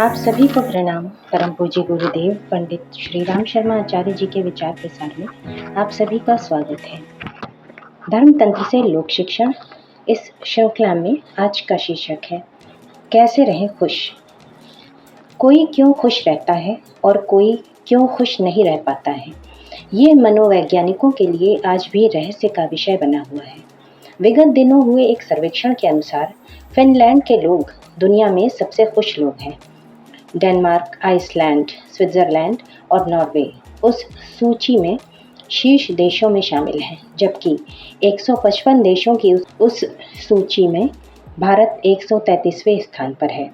आप सभी को प्रणाम। परम पूज्य गुरुदेव पंडित श्री राम शर्मा आचार्य जी के विचार प्रसार में आप सभी का स्वागत है। धर्म तंत्र से लोक शिक्षण, इस श्रृंखला में आज का शीर्षक है कैसे रहें खुश। कोई क्यों खुश रहता है और कोई क्यों खुश नहीं रह पाता है, ये मनोवैज्ञानिकों के लिए आज भी रहस्य का विषय बना हुआ है। विगत दिनों हुए एक सर्वेक्षण के अनुसार फिनलैंड के लोग दुनिया में सबसे खुश लोग हैं। डेनमार्क, आइसलैंड, स्विट्जरलैंड और नॉर्वे उस सूची में शीर्ष देशों में शामिल हैं, जबकि 155 देशों की उस सूची में भारत 133वें स्थान पर है।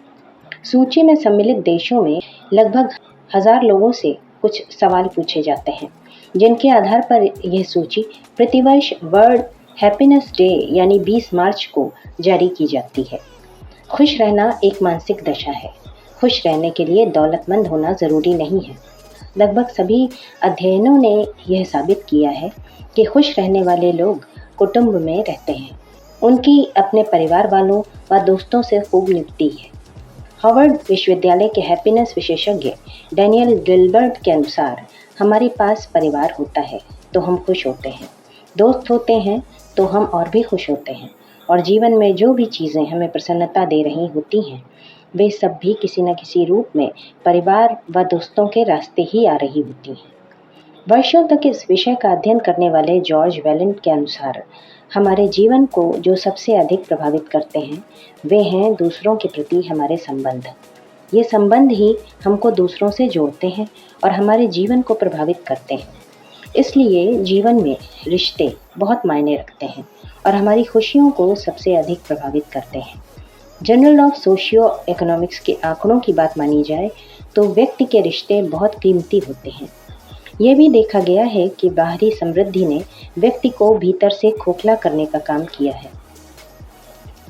सूची में सम्मिलित देशों में लगभग 1000 लोगों से कुछ सवाल पूछे जाते हैं, जिनके आधार पर यह सूची प्रतिवर्ष वर्ल्ड हैप्पीनेस डे यानी 20 मार्च को जारी की जाती है। खुश रहना एक मानसिक दशा है। खुश रहने के लिए दौलतमंद होना ज़रूरी नहीं है। लगभग सभी अध्ययनों ने यह साबित किया है कि खुश रहने वाले लोग कुटुंब में रहते हैं। उनकी अपने परिवार वालों व दोस्तों से खूब निपटती है। हार्वर्ड विश्वविद्यालय के हैप्पीनेस विशेषज्ञ डैनियल गिलबर्ट के अनुसार हमारे पास परिवार होता है तो हम खुश होते हैं, दोस्त होते हैं तो हम और भी खुश होते हैं, और जीवन में जो भी चीज़ें हमें प्रसन्नता दे रही होती हैं वे सब भी किसी न किसी रूप में परिवार व दोस्तों के रास्ते ही आ रही होती हैं। वर्षों तक इस विषय का अध्ययन करने वाले जॉर्ज वेलेंट के अनुसार हमारे जीवन को जो सबसे अधिक प्रभावित करते हैं वे हैं दूसरों के प्रति हमारे संबंध। ये संबंध ही हमको दूसरों से जोड़ते हैं और हमारे जीवन को प्रभावित करते हैं। इसलिए जीवन में रिश्ते बहुत मायने रखते हैं और हमारी खुशियों को सबसे अधिक प्रभावित करते हैं। जर्नल ऑफ सोशियो इकोनॉमिक्स के आंकड़ों की बात मानी जाए तो व्यक्ति के रिश्ते बहुत कीमती होते हैं। यह भी देखा गया है कि बाहरी समृद्धि ने व्यक्ति को भीतर से खोखला करने का काम किया है।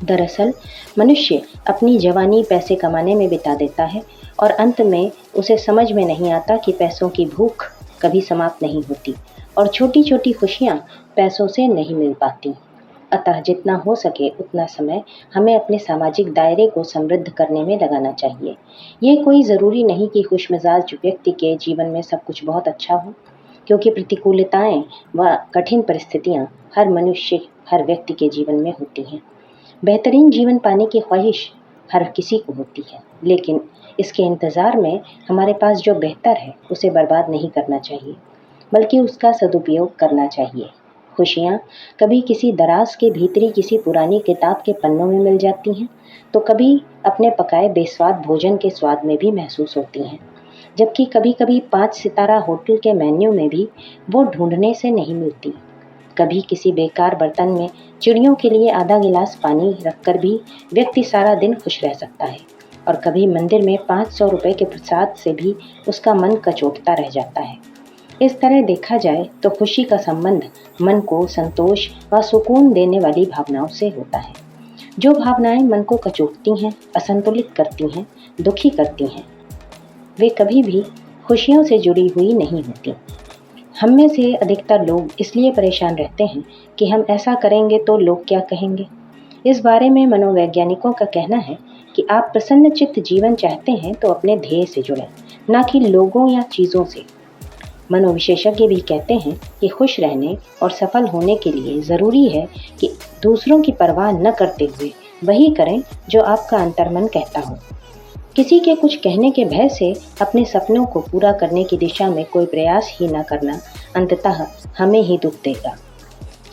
दरअसल मनुष्य अपनी जवानी पैसे कमाने में बिता देता है और अंत में उसे समझ में नहीं आता कि पैसों की भूख कभी समाप्त नहीं होती और छोटी छोटी खुशियाँ पैसों से नहीं मिल पाती। अतः जितना हो सके उतना समय हमें अपने सामाजिक दायरे को समृद्ध करने में लगाना चाहिए। ये कोई ज़रूरी नहीं कि खुशमिजाज व्यक्ति के जीवन में सब कुछ बहुत अच्छा हो, क्योंकि प्रतिकूलताएं व कठिन परिस्थितियां हर मनुष्य, हर व्यक्ति के जीवन में होती हैं। बेहतरीन जीवन पाने की ख्वाहिश हर किसी को होती है, लेकिन इसके इंतज़ार में हमारे पास जो बेहतर है उसे बर्बाद नहीं करना चाहिए, बल्कि उसका सदुपयोग करना चाहिए। खुशियाँ कभी किसी दराज के भीतरी किसी पुरानी किताब के पन्नों में मिल जाती हैं, तो कभी अपने पकाए बेस्वाद भोजन के स्वाद में भी महसूस होती हैं, जबकि कभी कभी 5 सितारा होटल के मेन्यू में भी वो ढूंढने से नहीं मिलती। कभी किसी बेकार बर्तन में चिड़ियों के लिए आधा गिलास पानी रखकर भी व्यक्ति सारा दिन खुश रह सकता है, और कभी मंदिर में 500 रुपये के प्रसाद से भी उसका मन कचोटता रह जाता है। इस तरह देखा जाए तो खुशी का संबंध मन को संतोष व सुकून देने वाली भावनाओं से होता है। जो भावनाएं मन को कचोटती हैं, असंतुलित करती हैं, दुखी करती हैं, वे कभी भी खुशियों से जुड़ी हुई नहीं होती। हम में से अधिकतर लोग इसलिए परेशान रहते हैं कि हम ऐसा करेंगे तो लोग क्या कहेंगे। इस बारे में मनोवैज्ञानिकों का कहना है कि आप प्रसन्नचित्त जीवन चाहते हैं तो अपने ध्येय से जुड़ें, न कि लोगों या चीज़ों से। मनोविशेषज्ञ भी कहते हैं कि खुश रहने और सफल होने के लिए ज़रूरी है कि दूसरों की परवाह न करते हुए वही करें जो आपका अंतर्मन कहता हो। किसी के कुछ कहने के भय से अपने सपनों को पूरा करने की दिशा में कोई प्रयास ही न करना अंततः हमें ही दुख देगा।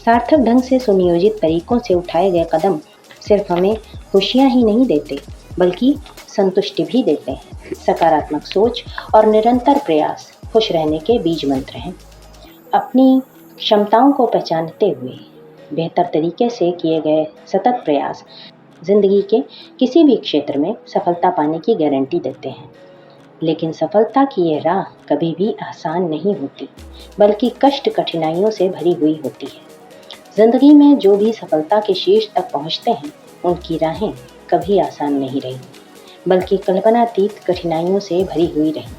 सार्थक ढंग से सुनियोजित तरीकों से उठाए गए कदम सिर्फ हमें खुशियाँ ही नहीं देते, बल्कि संतुष्टि भी देते हैं। सकारात्मक सोच और निरंतर प्रयास खुश रहने के बीज मंत्र हैं। अपनी क्षमताओं को पहचानते हुए बेहतर तरीके से किए गए सतत प्रयास जिंदगी के किसी भी क्षेत्र में सफलता पाने की गारंटी देते हैं। लेकिन सफलता की ये राह कभी भी आसान नहीं होती, बल्कि कष्ट कठिनाइयों से भरी हुई होती है। जिंदगी में जो भी सफलता के शीर्ष तक पहुंचते हैं उनकी राहें कभी आसान नहीं रही, बल्कि कल्पनातीत कठिनाइयों से भरी हुई रही।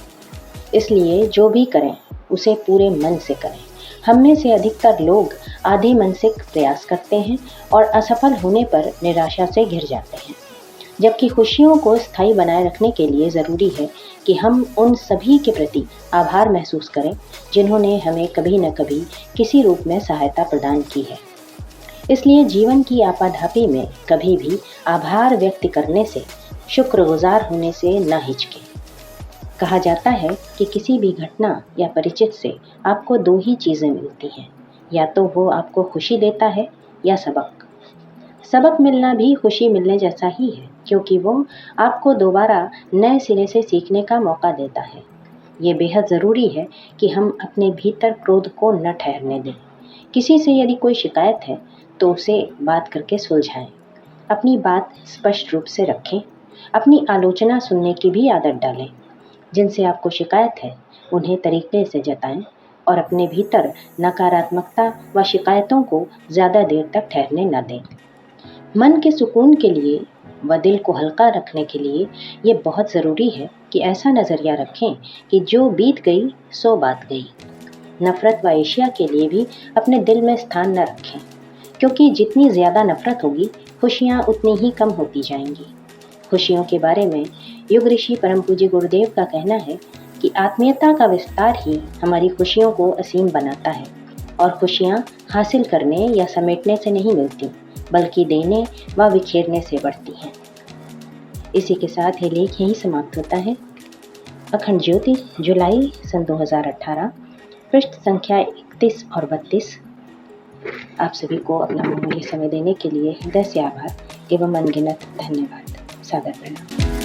इसलिए जो भी करें उसे पूरे मन से करें। हम में से अधिकतर लोग आधे मन से प्रयास करते हैं और असफल होने पर निराशा से घिर जाते हैं। जबकि खुशियों को स्थायी बनाए रखने के लिए ज़रूरी है कि हम उन सभी के प्रति आभार महसूस करें जिन्होंने हमें कभी न कभी किसी रूप में सहायता प्रदान की है। इसलिए जीवन की आपाधापी में कभी भी आभार व्यक्त करने से, शुक्रगुजार होने से न हिचकें। कहा जाता है कि किसी भी घटना या परिचित से आपको दो ही चीज़ें मिलती हैं, या तो वो आपको खुशी देता है या सबक। सबक मिलना भी खुशी मिलने जैसा ही है, क्योंकि वो आपको दोबारा नए सिरे से सीखने का मौका देता है। ये बेहद ज़रूरी है कि हम अपने भीतर क्रोध को न ठहरने दें। किसी से यदि कोई शिकायत है तो उसे बात करके सुलझाएं। अपनी बात स्पष्ट रूप से रखें। अपनी आलोचना सुनने की भी आदत डालें। जिनसे आपको शिकायत है उन्हें तरीके से जताएं और अपने भीतर नकारात्मकता व शिकायतों को ज़्यादा देर तक ठहरने न दें। मन के सुकून के लिए व दिल को हल्का रखने के लिए ये बहुत ज़रूरी है कि ऐसा नज़रिया रखें कि जो बीत गई सो बात गई। नफ़रत व ईर्ष्या के लिए भी अपने दिल में स्थान न रखें, क्योंकि जितनी ज़्यादा नफ़रत होगी खुशियाँ उतनी ही कम होती जाएंगी। खुशियों के बारे में युग ऋषि परम पूज्य गुरुदेव का कहना है कि आत्मीयता का विस्तार ही हमारी खुशियों को असीम बनाता है और खुशियाँ हासिल करने या समेटने से नहीं मिलती, बल्कि देने व बिखेरने से बढ़ती हैं। इसी के साथ ये लेख यहीं समाप्त होता है। अखंड ज्योति, जुलाई सन 2018, पृष्ठ संख्या 31 और 32। आप सभी को अपना मूल्य समय देने के लिए हृदय से आभार एवं अनगिनत धन्यवाद। सादर प्रणाम।